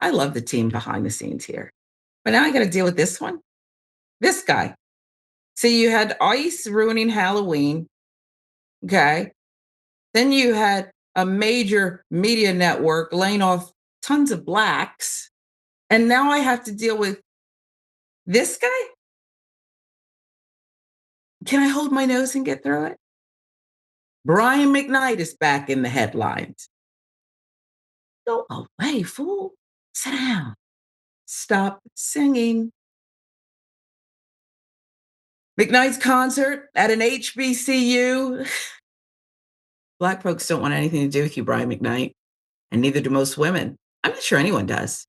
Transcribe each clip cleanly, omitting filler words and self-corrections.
I love the team behind the scenes here. But now I got to deal with this one. This guy. See, you had ICE ruining Halloween. Okay. Then you had a major media network laying off tons of blacks. And now I have to deal with this guy? Can I hold my nose and get through it? Brian McKnight is back in the headlines. Go away, fool. Sit down. Stop singing. McKnight's concert at an HBCU. Black folks don't want anything to do with you, Brian McKnight, and neither do most women. I'm not sure anyone does.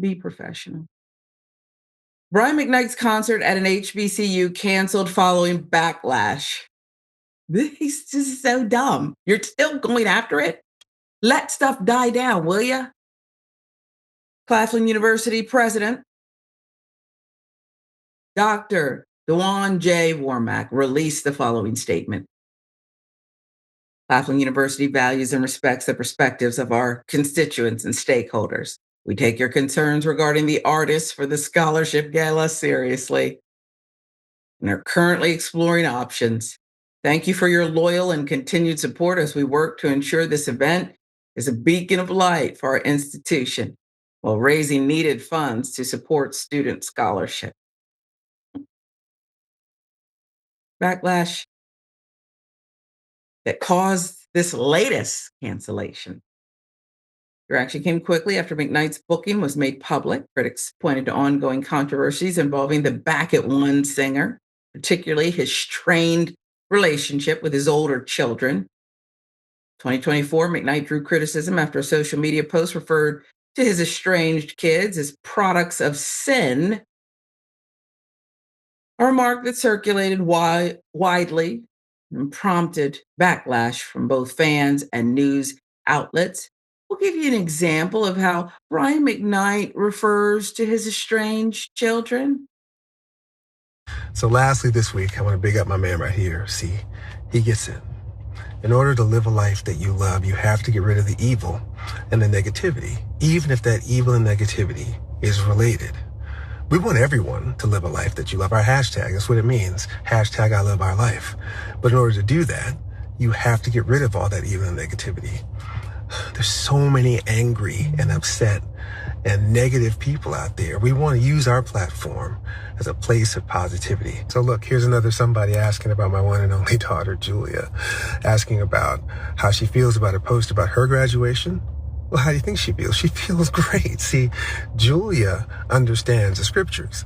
Be professional. Brian McKnight's concert at an HBCU canceled following backlash. This is so dumb. You're still going after it? Let stuff die down, will ya? Claflin University President Dr. Dwaun J. Warmack released the following statement. Claflin University values and respects the perspectives of our constituents and stakeholders. We take your concerns regarding the artists for the Scholarship Gala seriously and are currently exploring options. Thank you for your loyal and continued support as we work to ensure this event is a beacon of light for our institution while raising needed funds to support student scholarship. Backlash that caused this latest cancellation. It actually came quickly after McKnight's booking was made public. Critics pointed to ongoing controversies involving the Back at One singer, particularly his strained relationship with his older children. 2024, McKnight drew criticism after a social media post referred to his estranged kids as products of sin, a remark that circulated widely and prompted backlash from both fans and news outlets. We'll give you an example of how Brian McKnight refers to his estranged children. So lastly this week, I want to big up my man right here. See, he gets it. In order to live a life that you love, you have to get rid of the evil and the negativity, even if that evil and negativity is related. We want everyone to live a life that you love. Our hashtag, that's what it means. Hashtag I love our life. But in order to do that, you have to get rid of all that evil and negativity. There's so many angry and upset and negative people out there. We want to use our platform as a place of positivity. So look, here's another somebody asking about my one and only daughter, Julia, asking about how she feels about a post about her graduation. Well, how do you think she feels? She feels great. See, Julia understands the scriptures.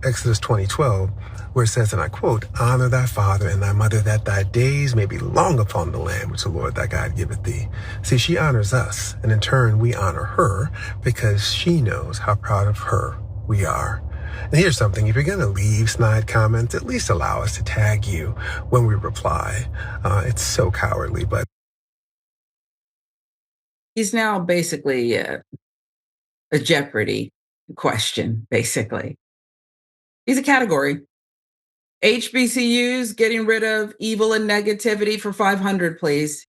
Exodus 20:12, where it says, and I quote, honor thy father and thy mother, that thy days may be long upon the land which the Lord thy God giveth thee. See, she honors us, and in turn we honor her because she knows how proud of her we are. And here's something, if you're going to leave snide comments, at least allow us to tag you when we reply. It's so cowardly, but He's now basically a Jeopardy question, basically. He's a category. HBCUs getting rid of evil and negativity for 500, please.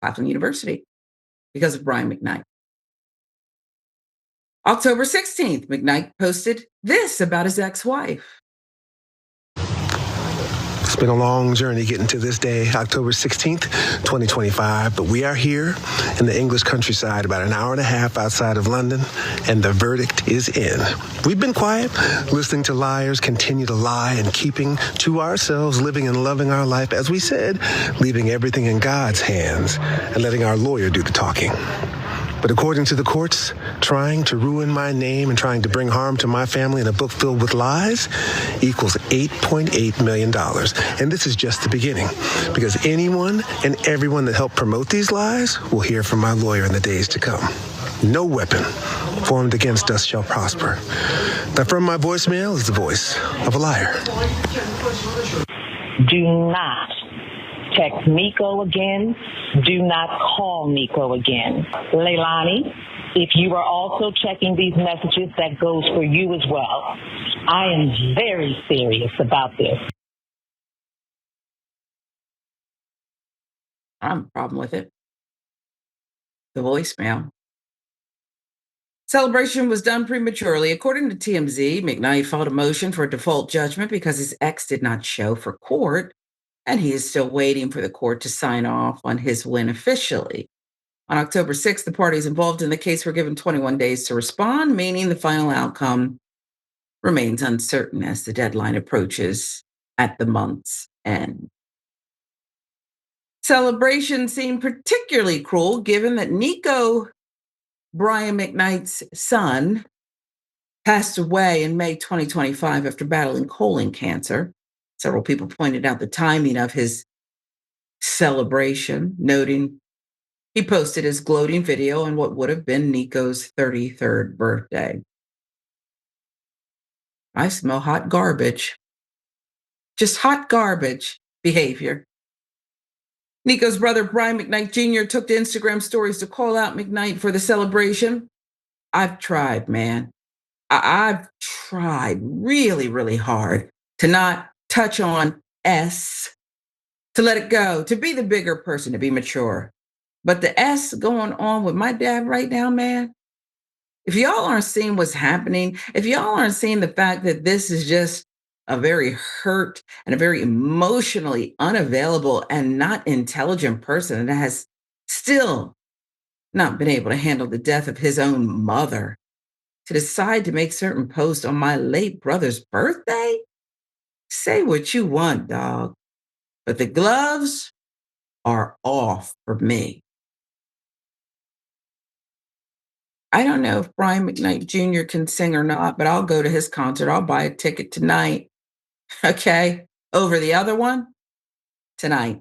Claflin University, because of Brian McKnight. October 16th, McKnight posted this about his ex-wife. It's been a long journey getting to this day, October 16th, 2025, but we are here in the English countryside, about an hour and a half outside of London, and the verdict is in. We've been quiet, listening to liars continue to lie and keeping to ourselves, living and loving our life, as we said, leaving everything in God's hands and letting our lawyer do the talking. But according to the courts, trying to ruin my name and trying to bring harm to my family in a book filled with lies equals $8.8 million. And this is just the beginning, because anyone and everyone that helped promote these lies will hear from my lawyer in the days to come. No weapon formed against us shall prosper. That from my voicemail is the voice of a liar. Do not text Miko again. Do not call Miko again. Leilani, if you are also checking these messages, that goes for you as well. I am very serious about this. I don't have a problem with it. The voicemail. Celebration was done prematurely. According to TMZ, McKnight filed a motion for a default judgment because his ex did not show for court, and he is still waiting for the court to sign off on his win officially. On October 6th, the parties involved in the case were given 21 days to respond, meaning the final outcome remains uncertain as the deadline approaches at the month's end. Celebration seemed particularly cruel given that Nico, Brian McKnight's son, passed away in May 2025 after battling colon cancer. Several people pointed out the timing of his celebration, noting he posted his gloating video on what would have been Nico's 33rd birthday. I smell hot garbage. Just hot garbage behavior. Nico's brother, Brian McKnight Jr., took to Instagram stories to call out McKnight for the celebration. I've tried, man. I've tried really, really hard to not touch on S, to let it go, to be the bigger person, to be mature. But the S going on with my dad right now, man, if y'all aren't seeing what's happening, if y'all aren't seeing the fact that this is just a very hurt and a very emotionally unavailable and not intelligent person that has still not been able to handle the death of his own mother, to decide to make certain posts on my late brother's birthday? Say what you want, dog. But the gloves are off for me. I don't know if Brian McKnight Jr. can sing or not, but I'll go to his concert. I'll buy a ticket tonight. Okay. Over the other one tonight.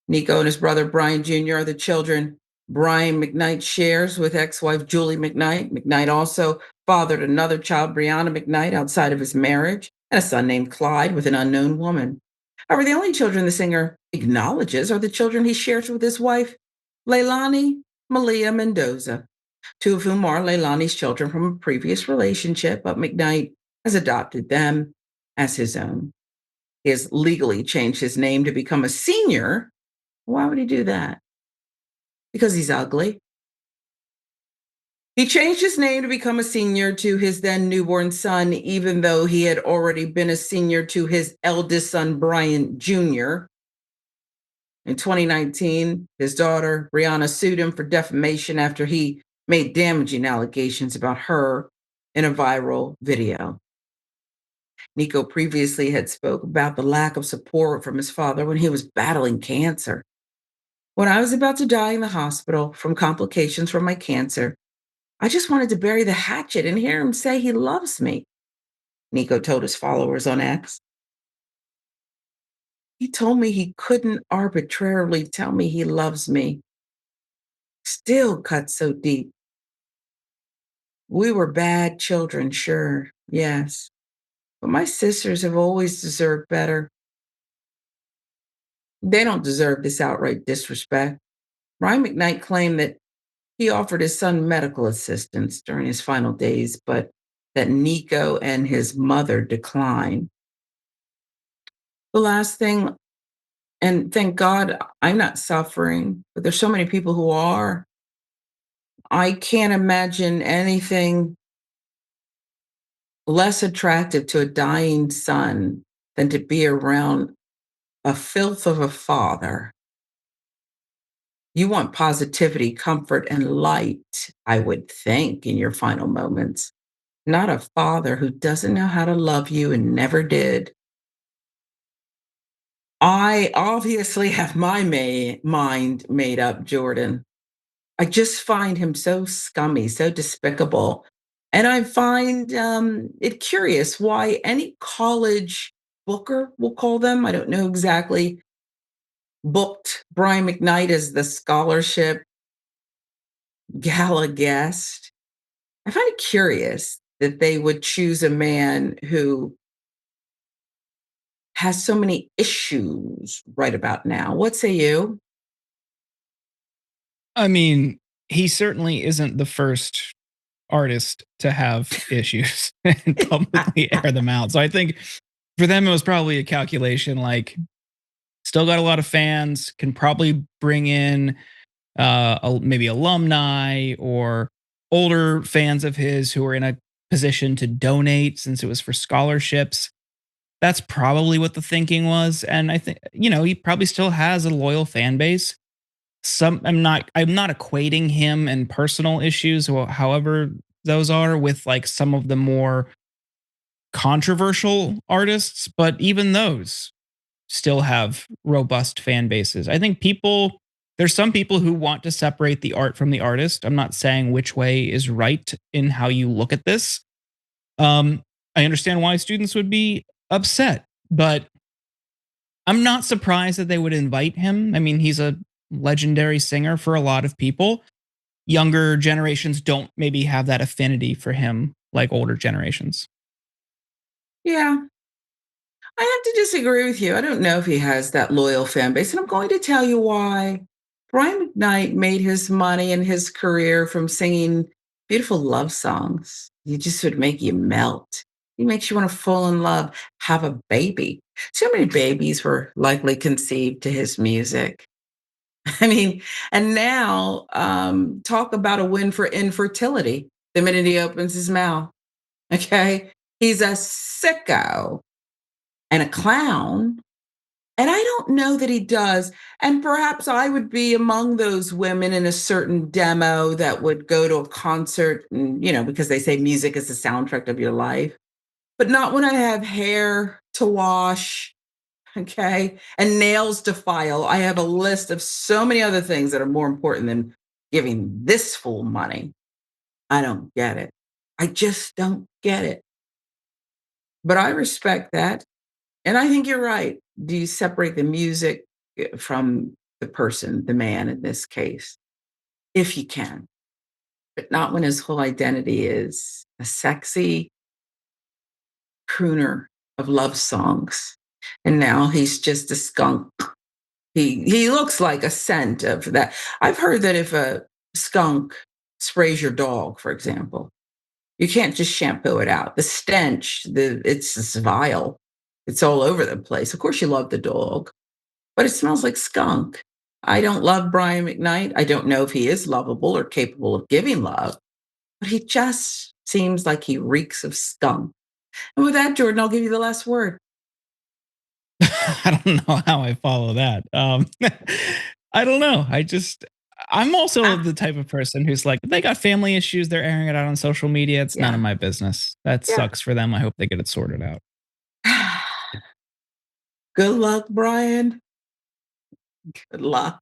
Nico and his brother Brian Jr. are the children Brian McKnight shares with ex-wife Julie McKnight. McKnight also fathered another child, Brianna McKnight, outside of his marriage, and a son named Clyde with an unknown woman. However, the only children the singer acknowledges are the children he shares with his wife, Leilani Malia Mendoza, two of whom are Leilani's children from a previous relationship, but McKnight has adopted them as his own. He has legally changed his name to become a senior. Why would he do that? Because he's ugly. He changed his name to become a senior to his then newborn son, even though he had already been a senior to his eldest son, Brian Jr. In 2019, his daughter, Brianna, sued him for defamation after he made damaging allegations about her in a viral video. Nico previously had spoke about the lack of support from his father when he was battling cancer. When I was about to die in the hospital from complications from my cancer, I just wanted to bury the hatchet and hear him say he loves me, Nico told his followers on X. He told me he couldn't arbitrarily tell me he loves me. Still cut so deep. We were bad children, sure, yes. But my sisters have always deserved better. They don't deserve this outright disrespect. Brian McKnight claimed that he offered his son medical assistance during his final days, but that Nico and his mother declined. The last thing, and thank God I'm not suffering, but there's so many people who are. I can't imagine anything less attractive to a dying son than to be around a filth of a father. You want positivity, comfort, and light, I would think, in your final moments, not a father who doesn't know how to love you and never did. I obviously have my mind made up, Jordan. I just find him so scummy, so despicable. And I find it curious why any college booker, we'll call them, I don't know exactly, booked Brian McKnight as the scholarship gala guest. I find it curious that they would choose a man who has so many issues right about now. What say you? I mean, he certainly isn't the first artist to have issues and publicly air them out. So I think for them, it was probably a calculation like, Still got a lot of fans, can probably bring in maybe alumni or older fans of his who are in a position to donate since it was for scholarships. That's probably what the thinking was. And I think, he probably still has a loyal fan base. I'm not equating him and personal issues, however those are, with like some of the more controversial artists, but even those still have robust fan bases. I think there's some people who want to separate the art from the artist. I'm not saying which way is right in how you look at this. I understand why students would be upset, but I'm not surprised that they would invite him. I mean, he's a legendary singer for a lot of people. Younger generations don't maybe have that affinity for him like older generations. Yeah, I have to disagree with you. I don't know if he has that loyal fan base, and I'm going to tell you why. Brian McKnight made his money and his career from singing beautiful love songs. He just would make you melt. He makes you want to fall in love, have a baby. So many babies were likely conceived to his music. I mean, and now talk about a win for infertility the minute he opens his mouth. Okay. He's a sicko and a clown. And I don't know that he does. And perhaps I would be among those women in a certain demo that would go to a concert and, because they say music is the soundtrack of your life, but not when I have hair to wash, okay, and nails to file. I have a list of so many other things that are more important than giving this fool money. I don't get it. I just don't get it. But I respect that. And I think you're right. Do you separate the music from the person, the man in this case? If you can, but not when his whole identity is a sexy crooner of love songs. And now he's just a skunk. He looks like a scent of that. I've heard that if a skunk sprays your dog, for example, you can't just shampoo it out. The stench, it's just vile. It's all over the place. Of course, you love the dog, but it smells like skunk. I don't love Brian McKnight. I don't know if he is lovable or capable of giving love, but he just seems like he reeks of skunk. And with that, Jordan, I'll give you the last word. I don't know how I follow that. I don't know. I'm also Ah, the type of person who's like, if they got family issues, they're airing it out on social media. It's none yeah, of my business. That yeah. sucks for them. I hope they get it sorted out. Good luck, Brian. Good luck.